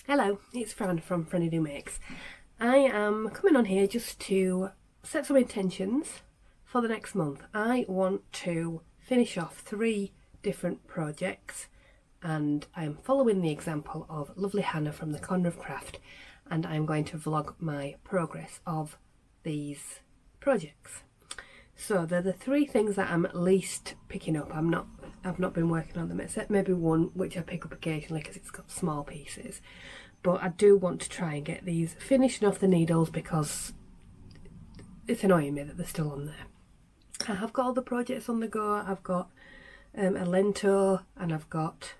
Hello, it's Fran from FrannyDoMakes. I am coming on here just to set some intentions for the next month. I want to finish off 3 different projects, and I am following the example of lovely Hannah from the Corner of Craft, and I'm going to vlog my progress of these projects. So they're the 3 things that I'm least picking up. I've not been working on them, except maybe one which I pick up occasionally because it's got small pieces. But I do want to try and get these finishing off the needles because it's annoying me that they're still on there. I have got all the projects on the go. I've got a lento, and I've got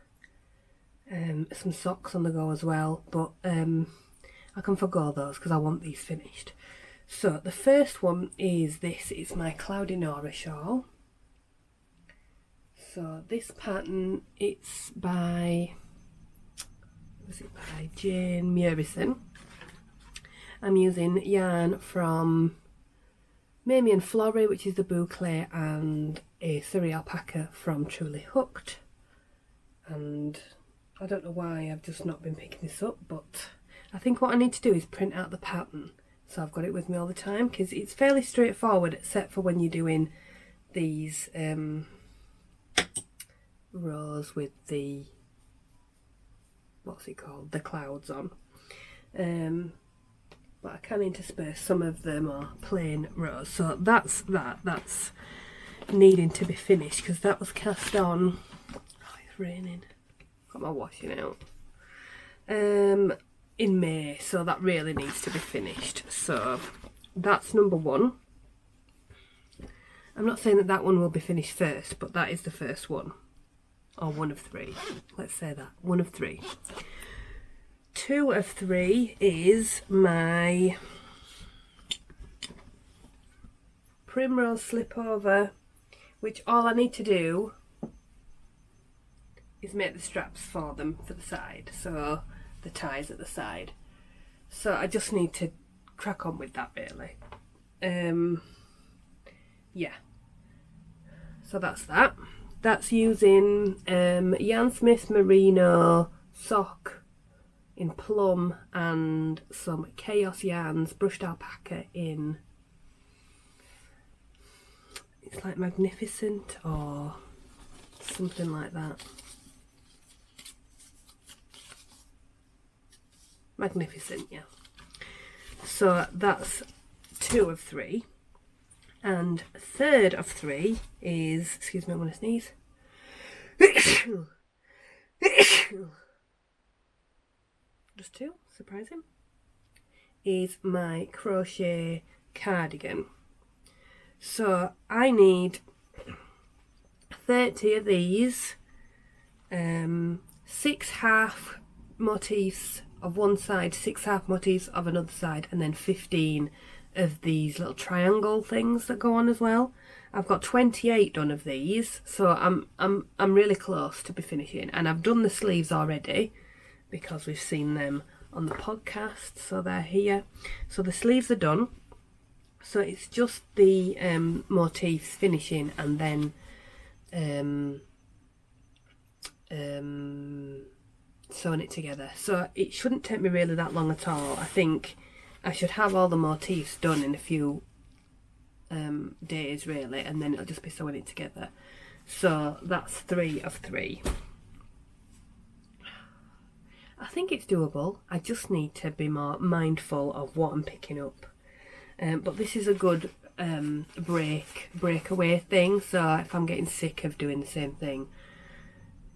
some socks on the go as well, but I can forgo those because I want these finished. So the first one is this. It's my Cloudy Nora shawl. So this pattern, it's by, was it by Jane Murison. I'm using yarn from Mamie and Flory, which is the boucle, and a Surrey alpaca from Truly Hooked. And I don't know why I've just not been picking this up, but I think what I need to do is print out the pattern so I've got it with me all the time, because it's fairly straightforward except for when you're doing these rows with the, what's it called, the clouds on. But I can intersperse some of them are plain rows. So that's needing to be finished, because that was cast on, oh, it's raining, got my washing out, in May, so that really needs to be finished. So that's number 1. I'm not saying that that one will be finished first, but that is the first one, or one of 3, let's say that, one of 3. 2 of 3 is my Primrose Slipover, which all I need to do is make the straps for them for the side, so the ties at the side. So I just need to crack on with that really. Yeah, so that's that. That's using Yarn Smith Merino sock in plum and some Chaos yarns, brushed alpaca in, it's like Magnificent or something like that. Magnificent, yeah. So that's 2 of 3. And 3rd of 3 is, excuse me, I'm going to sneeze. Just 2, surprising. Is my crochet cardigan. So I need 30 of these, 6 half motifs of one side, 6 half motifs of another side, and then 15 of these little triangle things that go on as well. I've got 28 done of these, so I'm really close to be finishing, and I've done the sleeves already because we've seen them on the podcast, so they're here. So the sleeves are done, so it's just the motifs finishing and then sewing it together. So it shouldn't take me really that long at all. I think I should have all the motifs done in a few days really, and then it'll just be sewing it together. So that's 3 of 3. I think it's doable. I just need to be more mindful of what I'm picking up. But this is a good breakaway thing, so if I'm getting sick of doing the same thing,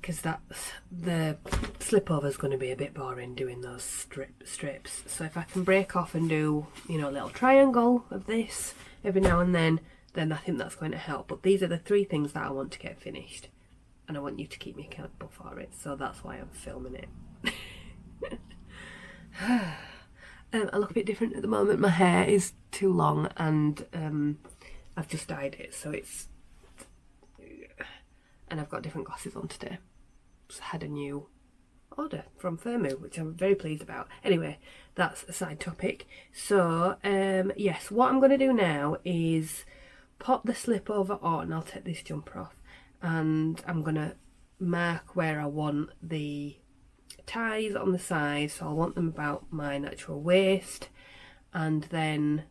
because that's, the slipover is going to be a bit boring doing those strips. So if I can break off and do, you know, a little triangle of this every now and then I think that's going to help. But these are the 3 things that I want to get finished, and I want you to keep me accountable for it, so that's why I'm filming it. I look a bit different at the moment. My hair is too long, and I've just dyed it, so it's, and I've got different glasses on today. Just had a new order from Firmoo, which I'm very pleased about. Anyway, that's a side topic. So yes, what I'm going to do now is pop the slip over on. I'll take this jumper off, and I'm going to mark where I want the ties on the side, so I'll want them about my natural waist, and then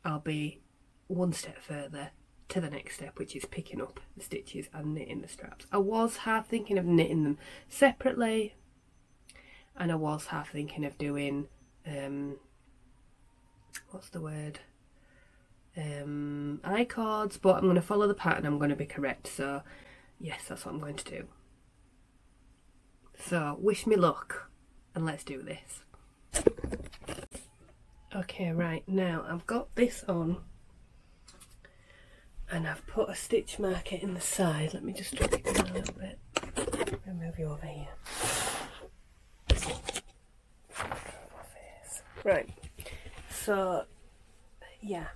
I'll be one step further to the next step, which is picking up the stitches and knitting the straps. I was half thinking of knitting them separately, and I was half thinking of doing what's the word, I-cords, but I'm going to follow the pattern. I'm going to be correct, so yes, that's what I'm going to do. So wish me luck and let's do this. Okay, right, now I've got this on and I've put a stitch marker in the side. Let me just drop it down a little bit. I'll move you over here. Right, so yeah,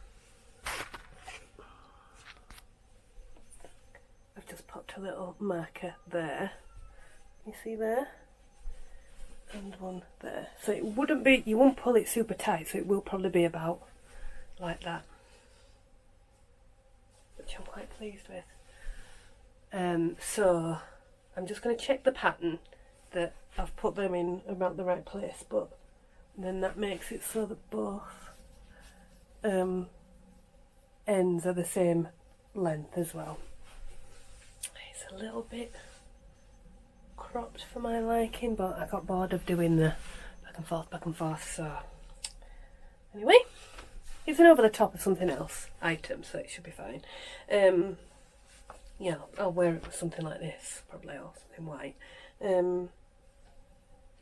I've just popped a little marker there. You see there? And one there. So it wouldn't be, you won't pull it super tight, so it will probably be about like that, which I'm quite pleased with. So I'm just going to check the pattern that I've put them in about the right place, but then that makes it so that both ends are the same length as well. It's a little bit cropped for my liking, but I got bored of doing the back and forth, so anyway, it's an over the top of something else item, so it should be fine. Yeah, I'll wear it with something like this probably, or something white.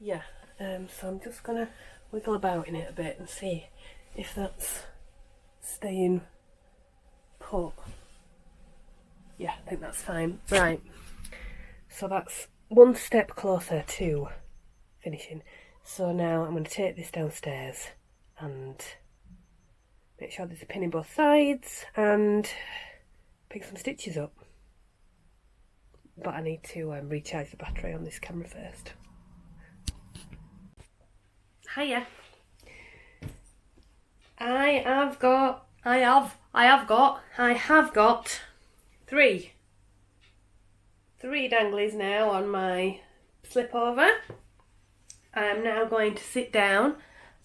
Yeah, so I'm just gonna wiggle about in it a bit and see if that's staying put. Yeah, I think that's fine. Right, so that's one step closer to finishing. So now I'm going to take this downstairs and make sure there's a pin in both sides and pick some stitches up. But I need to recharge the battery on this camera first. Hiya. I have got three danglies now on my Slipover. I am now going to sit down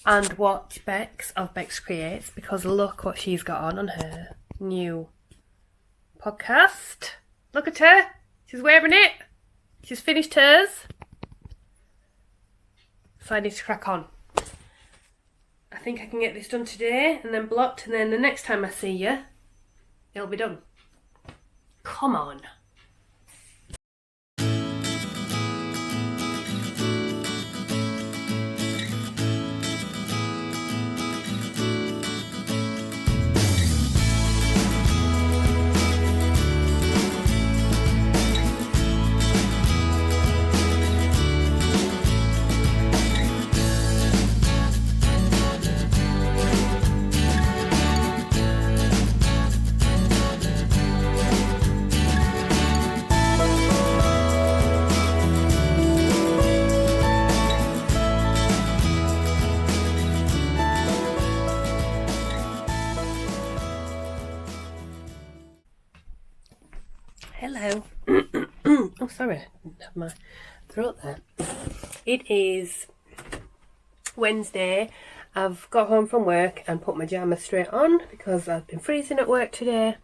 and watch Bex of Bex Creates, because look what she's got on her new podcast. Look at her, she's wearing it. She's finished hers. So I need to crack on. I think I can get this done today and then blocked, and then the next time I see you, it'll be done. Come on. Hello. Oh, sorry, I didn't have my throat there. It is Wednesday. I've got home from work and put my pyjama straight on because I've been freezing at work today.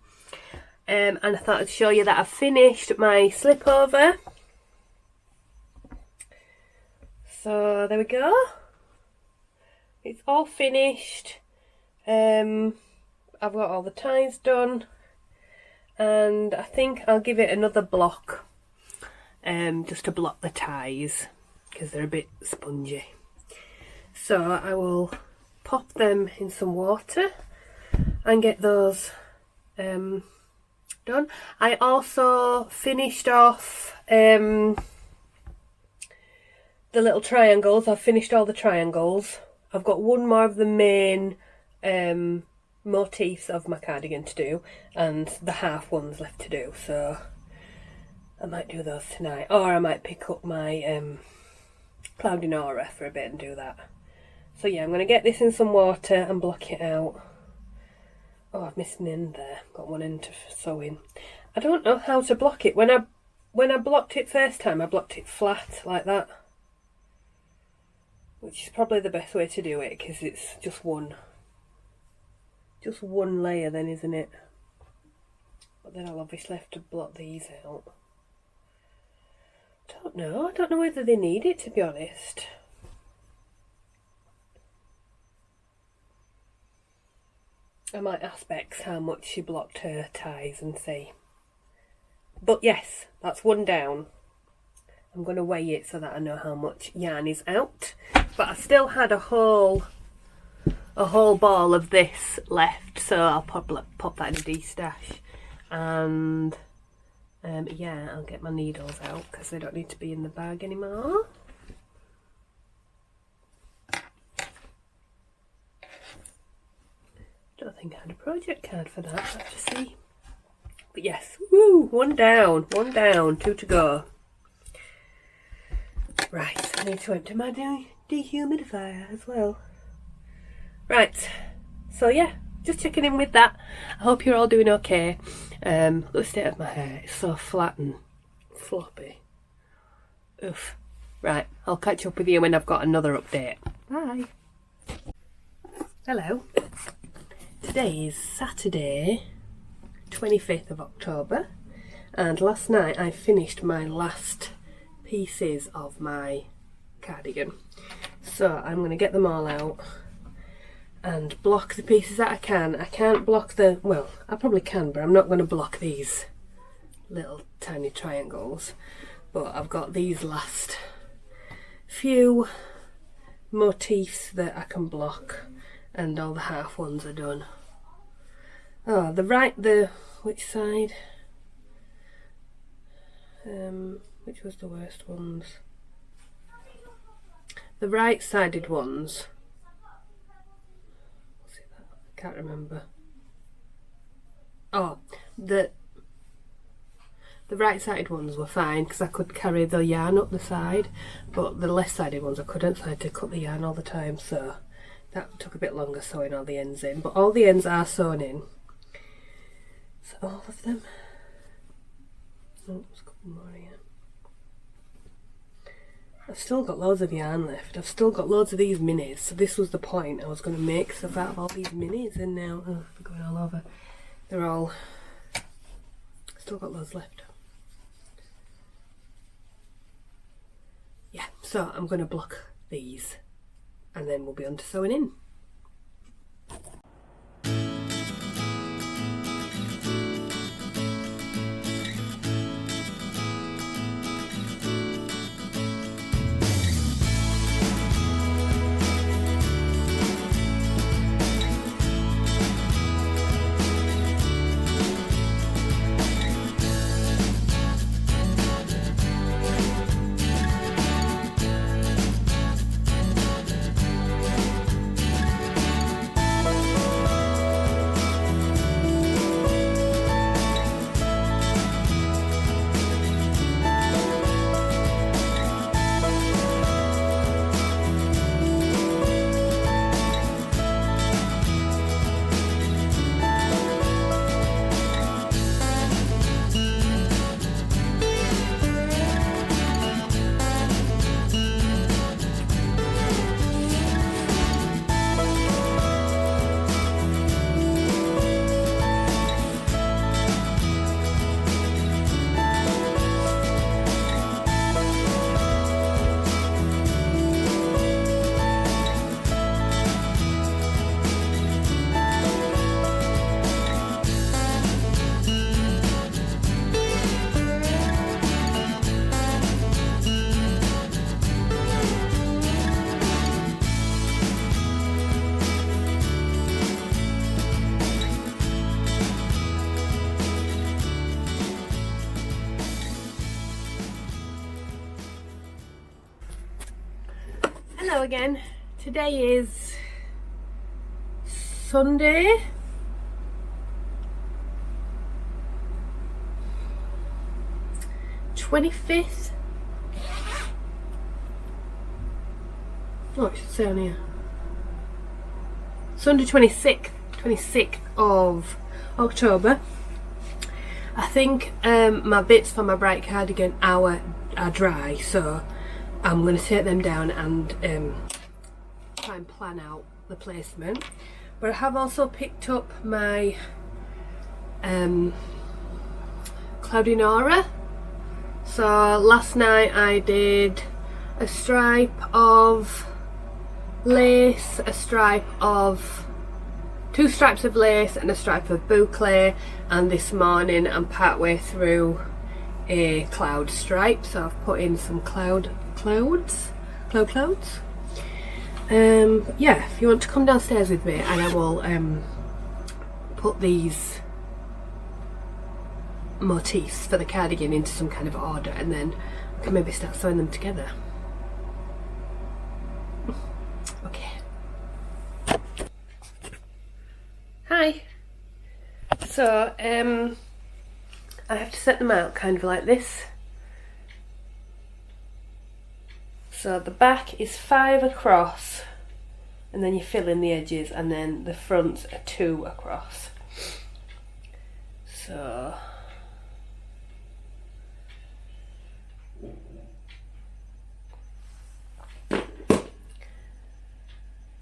And I thought I'd show you that I've finished my Slipover. So there we go. It's all finished. I've got all the ties done. And I think I'll give it another block, just to block the ties because they're a bit spongy. So I will pop them in some water and get those done. I also finished off the little triangles. I've finished all the triangles. I've got one more of the main motifs of my cardigan to do, and the half ones left to do, so I might do those tonight, or I might pick up my cloudy Nora for a bit and do that. So yeah, I'm going to get this in some water and block it out. Oh, I've missed an end there, got one end to sew in. I don't know how to block it. When I blocked it first time, I blocked it flat like that, which is probably the best way to do it because it's just one layer then, isn't it? But then I'll obviously have to block these out. I don't know whether they need it, to be honest. I might ask Bex how much she blocked her ties and see. But yes, that's one down. I'm going to weigh it so that I know how much yarn is out. But I still had a whole ball of this left, so I'll pop that in a de-stash. And yeah, I'll get my needles out because they don't need to be in the bag anymore. Don't think I had a project card for that, I'll have to see. But yes, woo, one down, 2 to go. Right, I need to empty my dehumidifier as well. Right, so yeah, just checking in with that. I hope you're all doing okay. Look at the state of my hair, it's so flat and floppy. Oof. Right, I'll catch up with you when I've got another update. Bye. Hello. Today is Saturday, 25th of October, and last night I finished my last pieces of my cardigan. So I'm going to get them all out and block the pieces that I can. I can't block the, well, I probably can, but I'm not going to block these little tiny triangles. But I've got these last few motifs that I can block, and all the half ones are done. Oh, which side? Which was the worst ones? The right-sided ones. What's it that? I can't remember. Oh, the right-sided ones were fine because I could carry the yarn up the side, but the left-sided ones I couldn't, so I had to cut the yarn all the time, so that took a bit longer sewing all the ends in. But all the ends are sewn in. So all of them. Oh, there's a couple more here. I've still got loads of yarn left. I've still got loads of these minis. So this was the point. I was going to make stuff out of all these minis, and now they're going all over. They're all. Still got loads left. Yeah. So I'm going to block these, and then we'll be on to sewing in. Hello again. Today is Sunday, '25th. Oh, it should say on here. Sunday 26th of October. I think my bits for my bright cardigan are dry, so I'm going to take them down and try and plan out the placement. But I have also picked up my Cloudy Nora. So last night I did a stripe of lace, a stripe of 2 stripes of lace and a stripe of boucle, and this morning I'm partway through a cloud stripe, so I've put in some clouds. Yeah, if you want to come downstairs with me, and I will put these motifs for the cardigan into some kind of order, and then I can maybe start sewing them together. Okay. Hi. So I have to set them out kind of like this. So the back is 5 across, and then you fill in the edges, and then the fronts are 2 across. So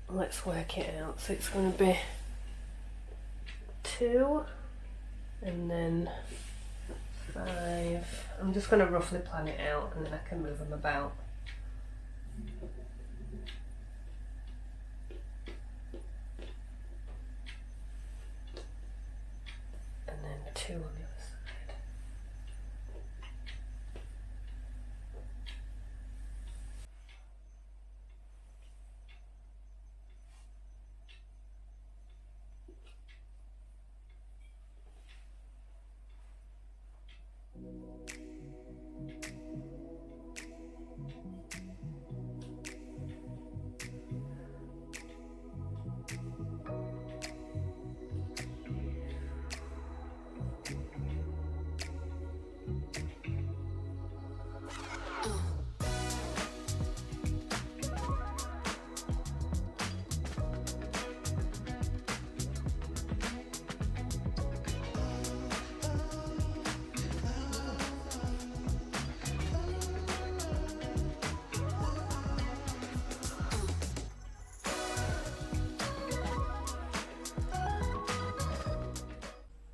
let's work it out. So it's going to be 2 and then 5. I'm just going to roughly plan it out, and then I can move them about. And then 2 on the other side.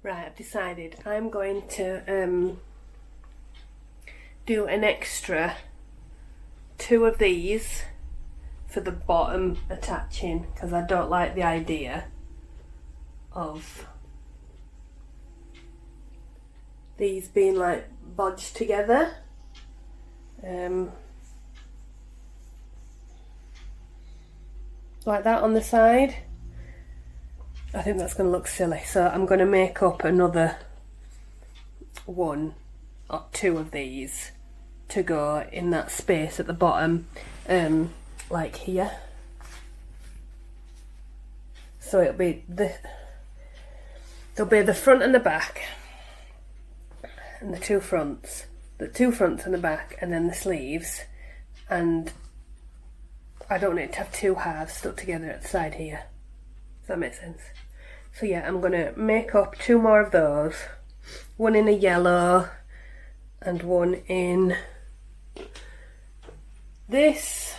Right, I've decided I'm going to do an extra 2 of these for the bottom attaching, because I don't like the idea of these being like bodged together. Like that on the side. I think that's going to look silly, so I'm going to make up another 1 or 2 of these to go in that space at the bottom, like here. So it'll be there'll be the front and the back, and the 2 fronts, and the back, and then the sleeves, and I don't want it to have 2 halves stuck together at the side here. Does that make sense? So yeah, I'm going to make up 2 more of those. 1 in a yellow and 1 in this,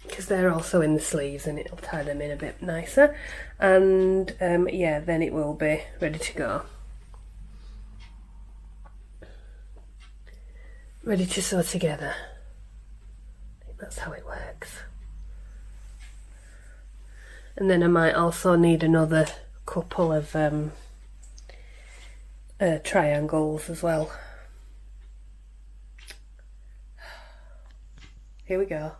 because they're also in the sleeves and it'll tie them in a bit nicer. And yeah, then it will be ready to go. Ready to sew together. I think that's how it works. And then I might also need another couple of triangles as well. Here we go.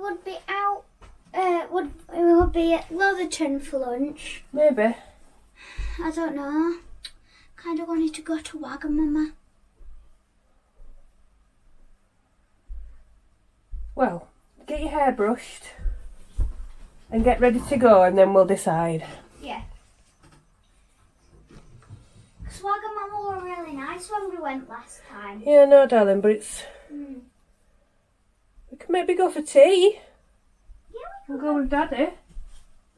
would be out. We would be at Rotherton for lunch. Maybe. I don't know. Kind of wanted to go to Wagamama. Well, get your hair brushed and get ready to go, and then we'll decide. Yeah. Because Wagamama were really nice when we went last time. Yeah, no, darling, but it's... We can maybe go for tea. Yeah, We'll go with Daddy.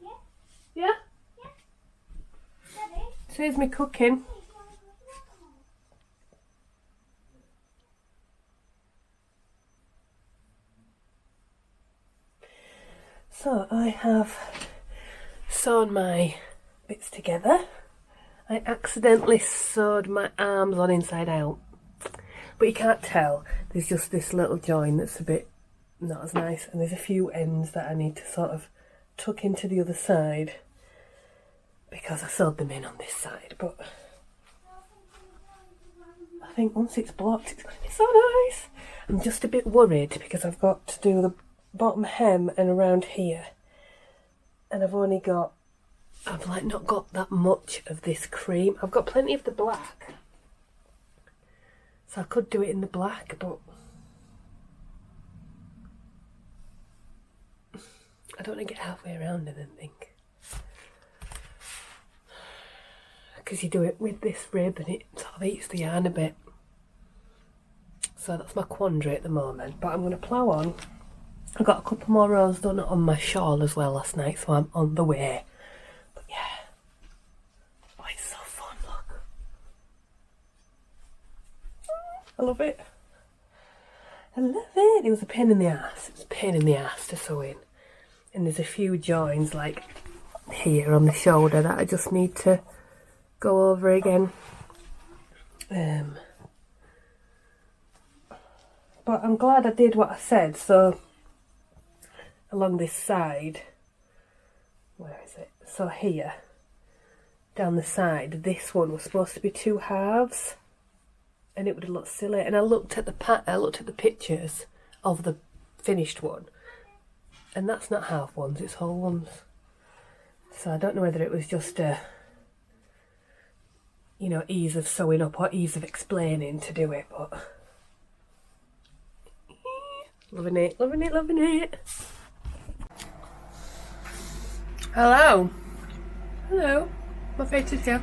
Yeah. Yeah? Yeah. Daddy? Saves me cooking. So I have sewn my bits together. I accidentally sewed my arms on inside out, but you can't tell. There's just this little join that's a bit not as nice, and there's a few ends that I need to sort of tuck into the other side because I sewed them in on this side, but I think once it's blocked it's going to be so nice. I'm just a bit worried because I've got to do the bottom hem and around here, and I've like not got that much of this cream. I've got plenty of the black, so I could do it in the black, but I don't want to get halfway around and then think, because you do it with this rib and it sort of eats the yarn a bit. So that's my quandary at the moment, but I'm going to plough on. I got a couple more rows done on my shawl as well last night, so I'm on the way. But yeah, oh, it's so fun, look. I love it. I love it. It was a pain in the ass. It was a pain in the ass to sew in. And there's a few joins like here on the shoulder that I just need to go over again. But I'm glad I did what I said. So along this side, where is it? So here, down the side, this one was supposed to be 2 halves, and it would have looked silly. And I looked at the pictures of the finished one, and that's not half ones, it's whole ones. So I don't know whether it was just a, you know, ease of sewing up or ease of explaining to do it, but loving it, loving it, loving it. Hello. Hello. My face is here.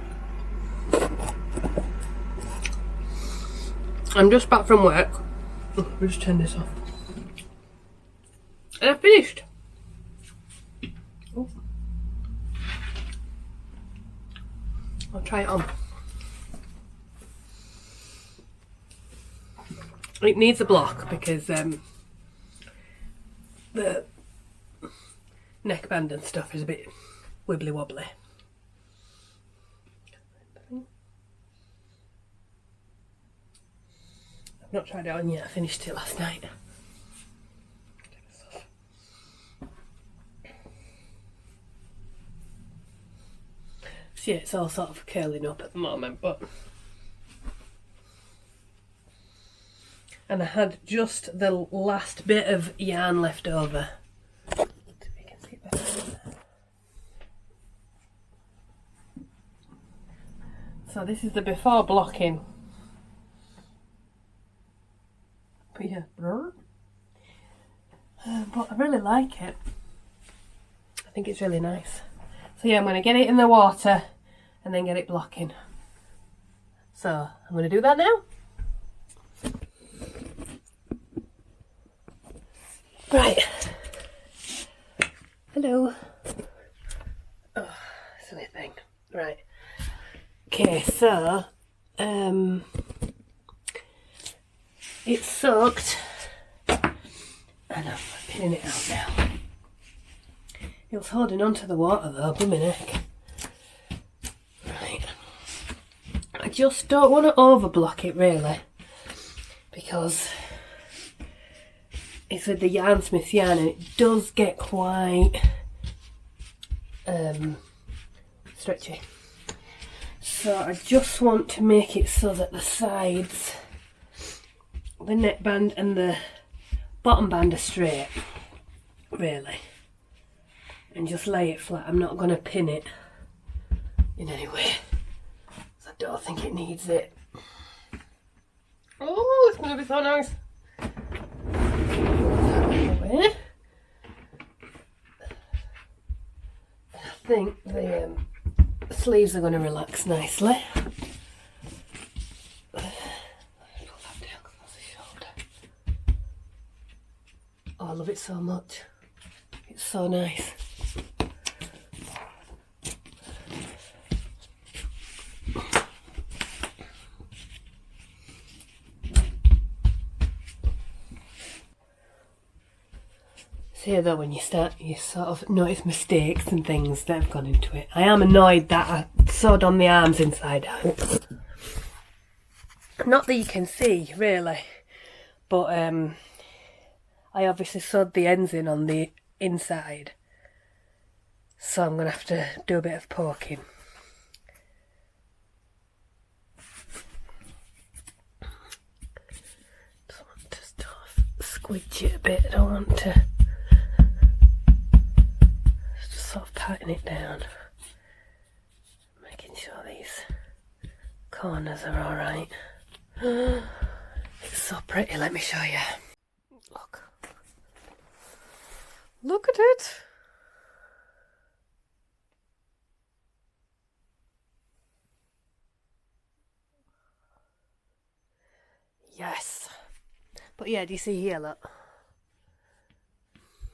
I'm just back from work. Oh, we'll just turn this off. And I finished. Oh. I'll try it on. It needs a block because the neckband and stuff is a bit wibbly wobbly. I've not tried it on yet, I finished it last night. So yeah, it's all sort of curling up at the moment, but... And I had just the last bit of yarn left over. So this is the before blocking. But yeah, but I really like it. I think it's really nice. So yeah, I'm going to get it in the water and then get it blocking. So I'm going to do that now. Right. Hello. Oh, silly thing. Right. Okay, so it's soaked, and I'm pinning it out now. It was holding on to the water though, blimey neck. Right. I just don't want to overblock it really, because it's with the Yarnsmith's yarn and it does get quite stretchy. So I just want to make it so that the sides, the neckband and the bottom band are straight. really, and just lay it flat. I'm not going to pin it in any way, so I don't think it needs it. Oh, it's going to be so nice. I think the sleeves are going to relax nicely. Pull that down because that's the shoulder. Oh, I love it so much. It's so nice. See, though, when you start, you sort of notice mistakes and things that have gone into it. I am annoyed that I sewed on the arms inside out. Not that you can see, really, but I obviously sewed the ends in on the inside, so I'm going to have to do a bit of poking. Just want to sort of squeeze it a bit. I don't want to just sort of patting it down, making sure these corners are alright. It's so pretty, let me show you. Look at it. Yes. But yeah, do you see here, look?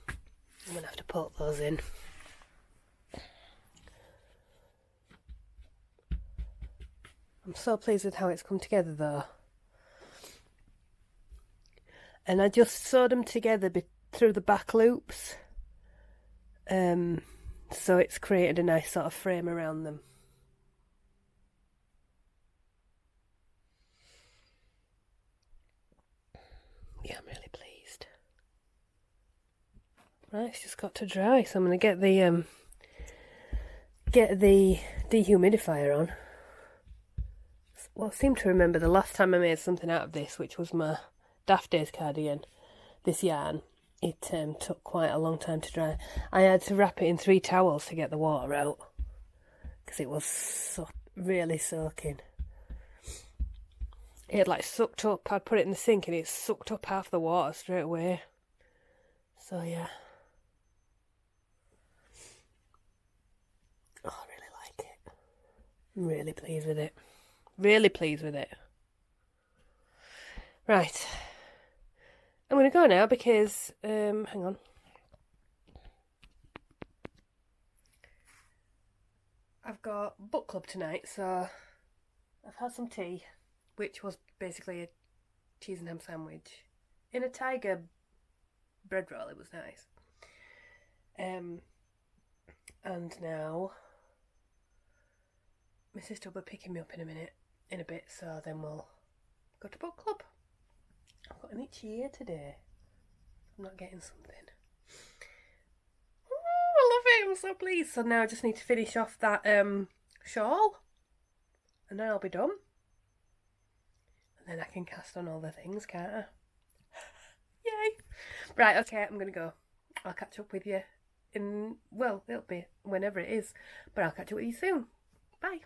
I'm going to have to poke those in. I'm so pleased with how it's come together though. And I just sewed them together through the back loops. So it's created a nice sort of frame around them. Yeah, I'm really pleased. Right, it's just got to dry, so I'm going to get the dehumidifier on. Well, I seem to remember the last time I made something out of this, which was my Daft Days cardigan, this yarn, it took quite a long time to dry. I had to wrap it in 3 towels to get the water out, because it was really soaking. It had like sucked up. I'd put it in the sink and it sucked up half the water straight away. So yeah. Oh, I really like it. I'm really pleased with it. Really pleased with it. Right. I'm going to go now because, hang on. I've got book club tonight, so I've had some tea, which was basically a cheese and ham sandwich in a tiger bread roll. It was nice. And now my sister will be picking me up in a bit, so then we'll go to book club. I've got an itchy ear today. I'm not getting something. Oh, I love it. I'm so pleased. So now I just need to finish off that shawl, and then I'll be done. And then I can cast on all the things, can't I? Yay! Right, okay, I'm going to go. I'll catch up with you well, it'll be whenever it is, but I'll catch up with you soon. Bye.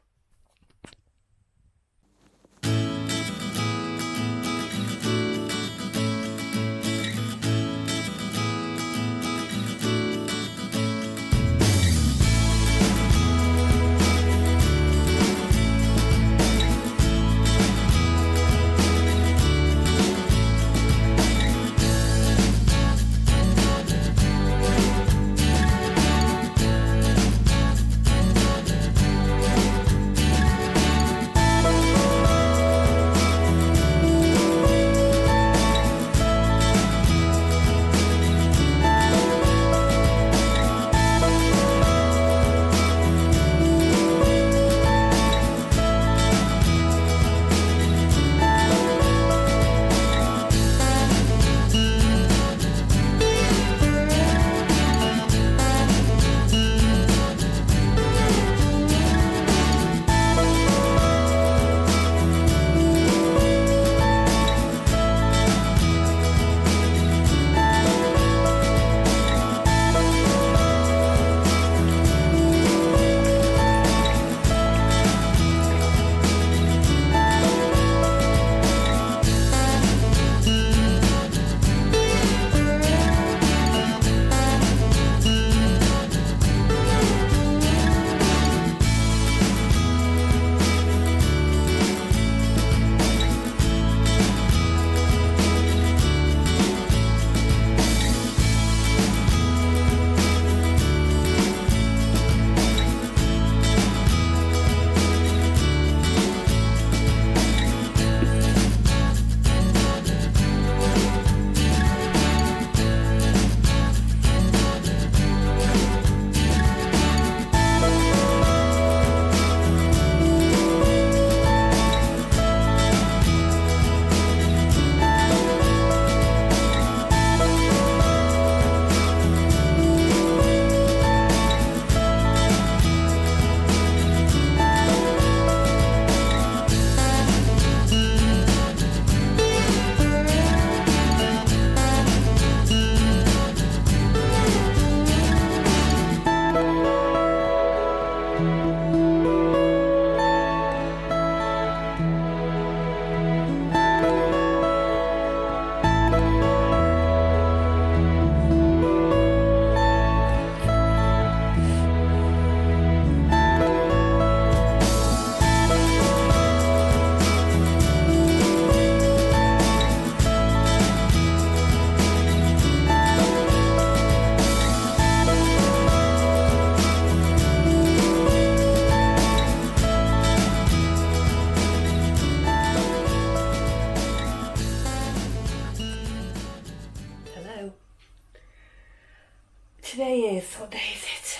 what day is it?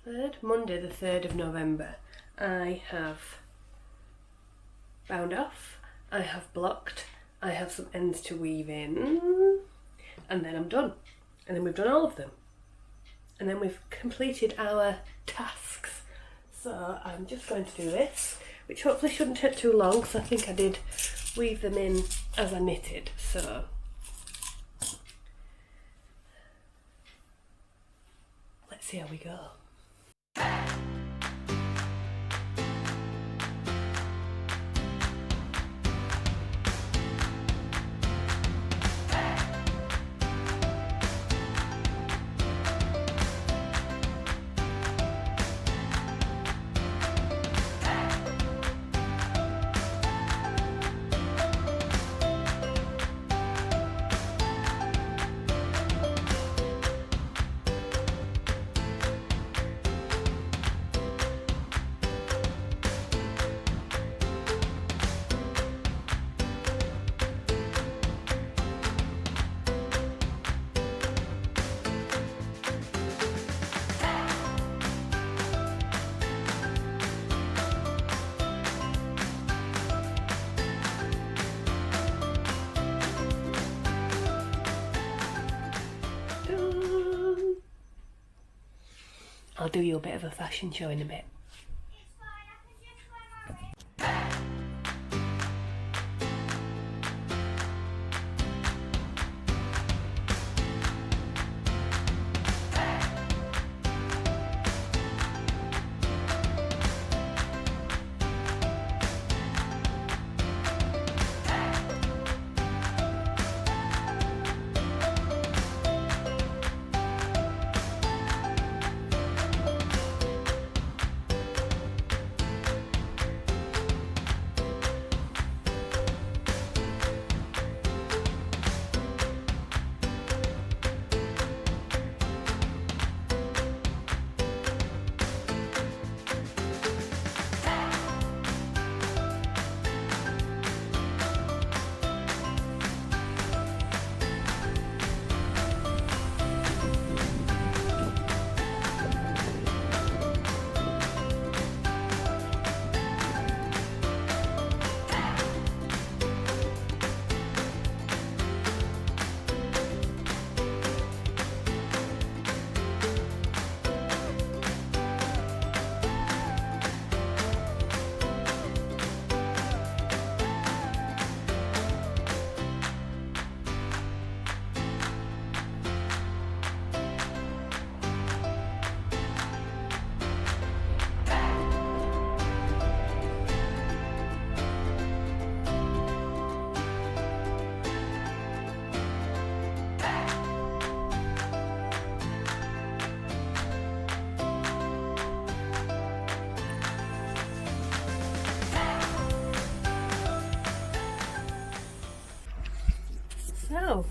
3rd? Monday the 3rd of November. I have bound off, I have blocked, I have some ends to weave in, and then I'm done. And then we've done all of them. And then we've completed our tasks. So I'm just going to do this, which hopefully shouldn't take too long, because I think I did weave them in as I knitted. So let's see how we go. I'll do you a bit of a fashion show in a bit. So,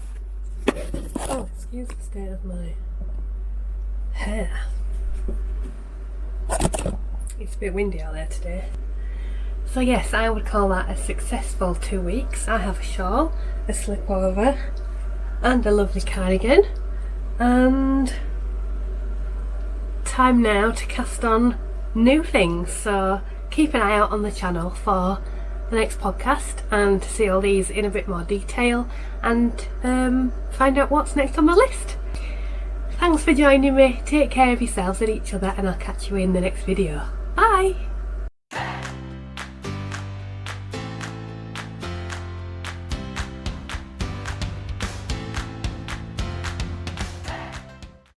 oh, excuse the state of my hair. It's a bit windy out there today. So yes, I would call that a successful 2 weeks. I have a shawl, a slipover, and a lovely cardigan. And time now to cast on new things. So keep an eye out on the channel for the next podcast and to see all these in a bit more detail and find out what's next on my list. Thanks for joining me. Take care of yourselves and each other, and I'll catch you in the next video. Bye!